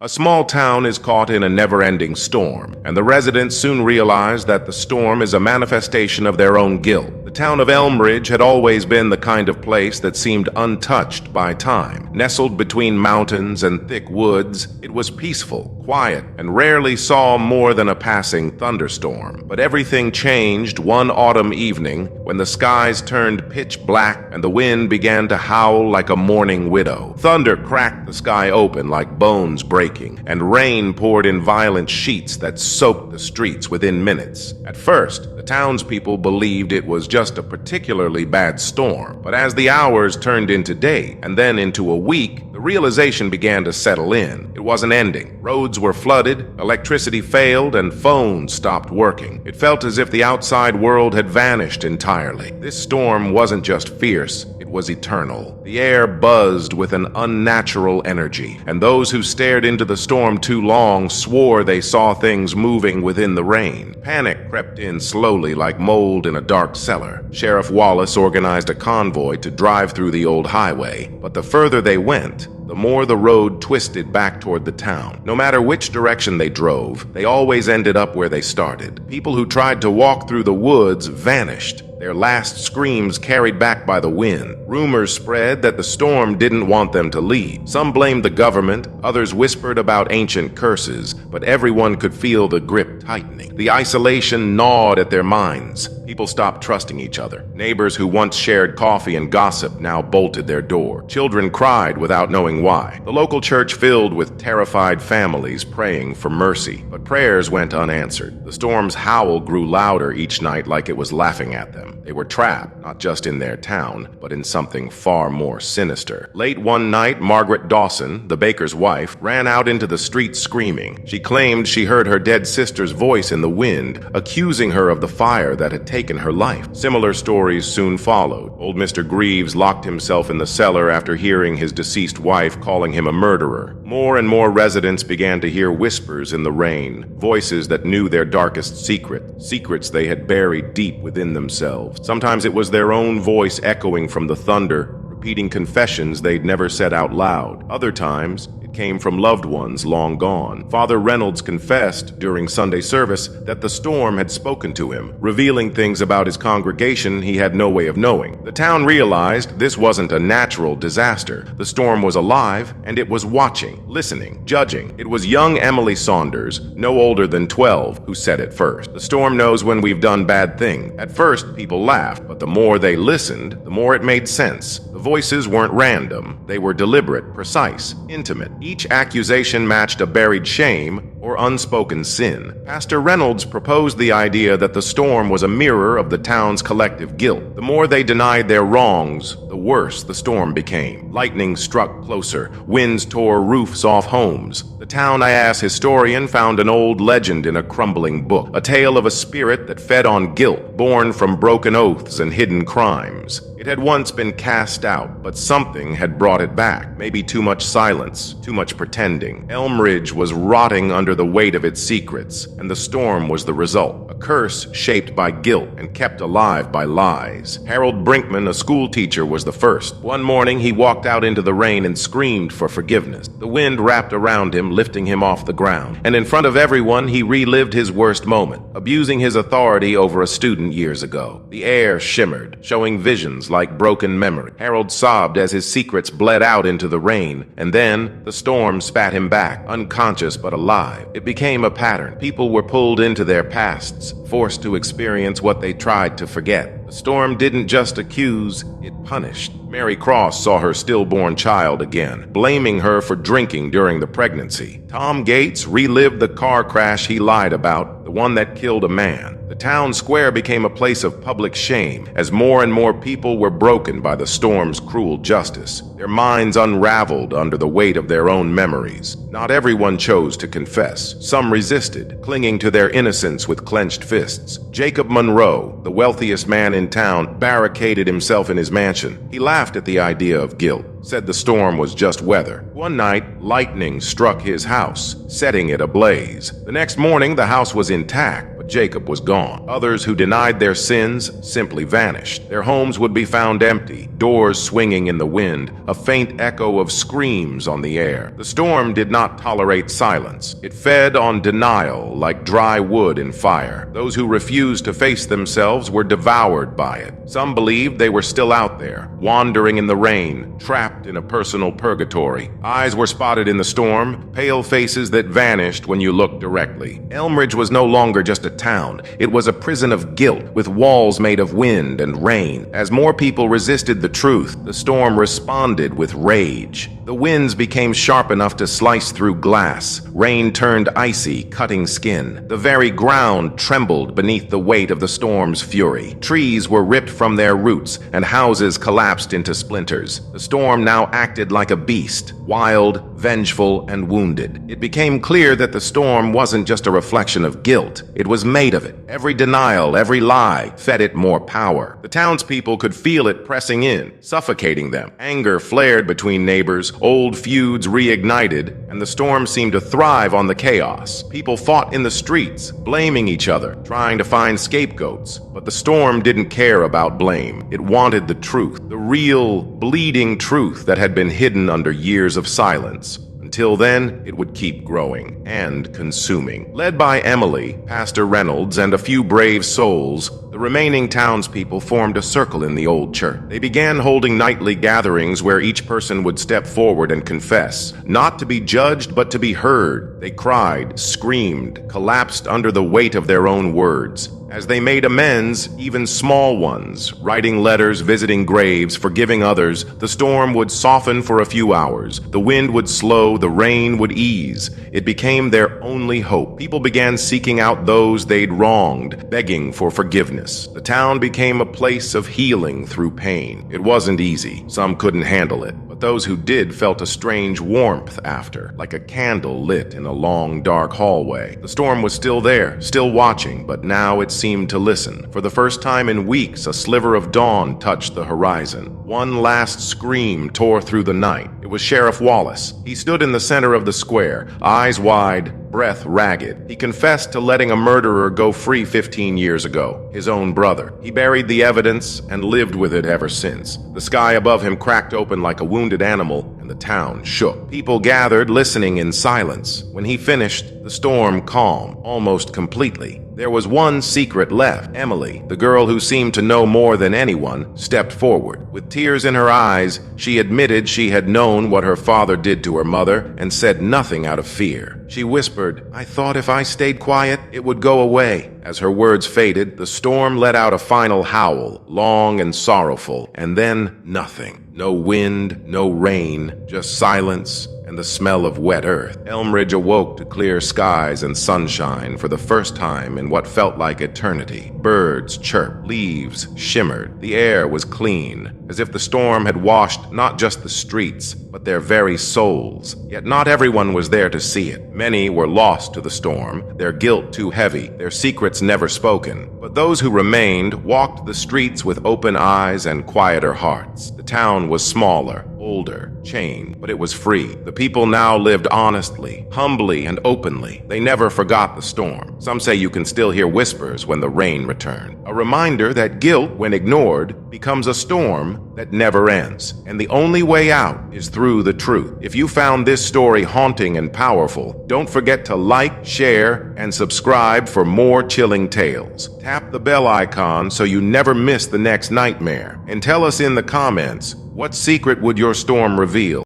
A small town is caught in a never-ending storm, and the residents soon realize that the storm is a manifestation of their own guilt. The town of Elmridge had always been the kind of place that seemed untouched by time. Nestled between mountains and thick woods, it was peaceful, quiet, and rarely saw more than a passing thunderstorm. But everything changed one autumn evening when the skies turned pitch black and the wind began to howl like a mourning widow. Thunder cracked the sky open like bones breaking, and rain poured in violent sheets that soaked the streets within minutes. At first, the townspeople believed it was just a particularly bad storm, but as the hours turned into day and then into a week, the realization began to settle in. It wasn't ending. Roads were flooded, electricity failed, and phones stopped working. It felt as if the outside world had vanished entirely. This storm wasn't just fierce, it was eternal. The air buzzed with an unnatural energy, and those who stared into the storm too long swore they saw things moving within the rain. Panic crept in slowly like mold in a dark cellar. Sheriff Wallace organized a convoy to drive through the old highway, but the further they went, the more the road twisted back toward the town. No matter which direction they drove, they always ended up where they started. People who tried to walk through the woods vanished, their last screams carried back by the wind. Rumors spread that the storm didn't want them to leave. Some blamed the government, others whispered about ancient curses, but everyone could feel the grip tightening. The isolation gnawed at their minds. People stopped trusting each other. Neighbors who once shared coffee and gossip now bolted their door. Children cried without knowing why. The local church filled with terrified families praying for mercy, but prayers went unanswered. The storm's howl grew louder each night like it was laughing at them. They were trapped, not just in their town, but in something far more sinister. Late one night, Margaret Dawson, the baker's wife, ran out into the street screaming. She claimed she heard her dead sister's voice in the wind, accusing her of the fire that had taken her life. Similar stories soon followed. Old Mr. Greaves locked himself in the cellar after hearing his deceased wife calling him a murderer. More and more residents began to hear whispers in the rain, voices that knew their darkest secrets they had buried deep within themselves. Sometimes it was their own voice echoing from the thunder, repeating confessions they'd never said out loud. Other times, it came from loved ones long gone. Father Reynolds confessed during Sunday service that the storm had spoken to him, revealing things about his congregation he had no way of knowing. The town realized this wasn't a natural disaster. The storm was alive, and it was watching, listening, judging. It was young Emily Saunders, no older than 12, who said it first. The storm knows when we've done bad things. At first, people laughed, but the more they listened, the more it made sense. The voices weren't random. They were deliberate, precise, intimate. Each accusation matched a buried shame or unspoken sin. Pastor Reynolds proposed the idea that the storm was a mirror of the town's collective guilt. The more they denied their wrongs, the worse the storm became. Lightning struck closer. Winds tore roofs off homes. The town Ayass historian found an old legend in a crumbling book, a tale of a spirit that fed on guilt, born from broken oaths and hidden crimes. It had once been cast out, but something had brought it back. Maybe too much silence, too much pretending. Elmridge was rotting under the weight of its secrets, and the storm was the result. A curse shaped by guilt and kept alive by lies. Harold Brinkman, a school teacher, was the first. One morning, he walked out into the rain and screamed for forgiveness. The wind wrapped around him, lifting him off the ground. And in front of everyone, he relived his worst moment, abusing his authority over a student years ago. The air shimmered, showing visions like broken memory. Harold sobbed as his secrets bled out into the rain, and then the storm spat him back, unconscious but alive. It became a pattern. People were pulled into their pasts, forced to experience what they tried to forget. The storm didn't just accuse, it punished. Mary Cross saw her stillborn child again, blaming her for drinking during the pregnancy. Tom Gates relived the car crash he lied about, the one that killed a man. The town square became a place of public shame as more and more people were broken by the storm's cruel justice. Their minds unraveled under the weight of their own memories. Not everyone chose to confess. Some resisted, clinging to their innocence with clenched fists. Jacob Monroe, the wealthiest man in town, barricaded himself in his mansion. He laughed at the idea of guilt, said the storm was just weather. One night, lightning struck his house, setting it ablaze. The next morning, the house was intact, but Jacob was gone. Others who denied their sins simply vanished. Their homes would be found empty, doors swinging in the wind, a faint echo of screams on the air. The storm did not tolerate silence. It fed on denial like dry wood in fire. Those who refused to face themselves were devoured by it. Some believed they were still out there, wandering in the rain, trapped in a personal purgatory. Eyes were spotted in the storm, pale faces that vanished when you looked directly. Elmridge was no longer just a town. It was a prison of guilt, with walls made of wind and rain. As more people resisted the truth, the storm responded with rage. The winds became sharp enough to slice through glass. Rain turned icy, cutting skin. The very ground trembled beneath the weight of the storm's fury. Trees were ripped from their roots, and houses collapsed into splinters. The storm now acted like a beast, wild, vengeful, and wounded. It became clear that the storm wasn't just a reflection of guilt. It was made of it. Every denial, every lie, fed it more power. The townspeople could feel it pressing in, suffocating them. Anger flared between neighbors, old feuds reignited, and the storm seemed to thrive on the chaos. People fought in the streets, blaming each other, trying to find scapegoats. But the storm didn't care about blame. It wanted the truth, the real, bleeding truth that had been hidden under years of silence. Until then, it would keep growing and consuming. Led by Emily, Pastor Reynolds, and a few brave souls, the remaining townspeople formed a circle in the old church. They began holding nightly gatherings where each person would step forward and confess, not to be judged but to be heard. They cried, screamed, collapsed under the weight of their own words. As they made amends, even small ones, writing letters, visiting graves, forgiving others, the storm would soften for a few hours. The wind would slow, the rain would ease. It became their only hope. People began seeking out those they'd wronged, begging for forgiveness. The town became a place of healing through pain. It wasn't easy. Some couldn't handle it. But those who did felt a strange warmth after, like a candle lit in a long, dark hallway. The storm was still there, still watching, but now it seemed to listen. For the first time in weeks, a sliver of dawn touched the horizon. One last scream tore through the night. It was Sheriff Wallace. He stood in the center of the square, eyes wide, breath ragged. He confessed to letting a murderer go free 15 years ago, his own brother. He buried the evidence and lived with it ever since. The sky above him cracked open like a wounded animal, and the town shook. People gathered, listening in silence. When he finished, the storm calmed, almost completely. There was one secret left. Emily, the girl who seemed to know more than anyone, stepped forward. With tears in her eyes, she admitted she had known what her father did to her mother and said nothing out of fear. She whispered, "I thought if I stayed quiet, it would go away." As her words faded, the storm let out a final howl, long and sorrowful, and then nothing. No wind, no rain, just silence and the smell of wet earth. Elmridge awoke to clear skies and sunshine for the first time in what felt like eternity. Birds chirped, leaves shimmered, the air was clean, as if the storm had washed not just the streets, but their very souls. Yet not everyone was there to see it. Many were lost to the storm, their guilt too heavy, their secrets never spoken. But those who remained walked the streets with open eyes and quieter hearts. The town was smaller, older, chained, but it was free. The people now lived honestly, humbly, and openly. They never forgot the storm. Some say you can still hear whispers when the rain returned. A reminder that guilt, when ignored, becomes a storm that never ends. And the only way out is through the truth. If you found this story haunting and powerful, don't forget to like, share, and subscribe for more chilling tales. Tap the bell icon so you never miss the next nightmare. And tell us in the comments, what secret would your storm reveal?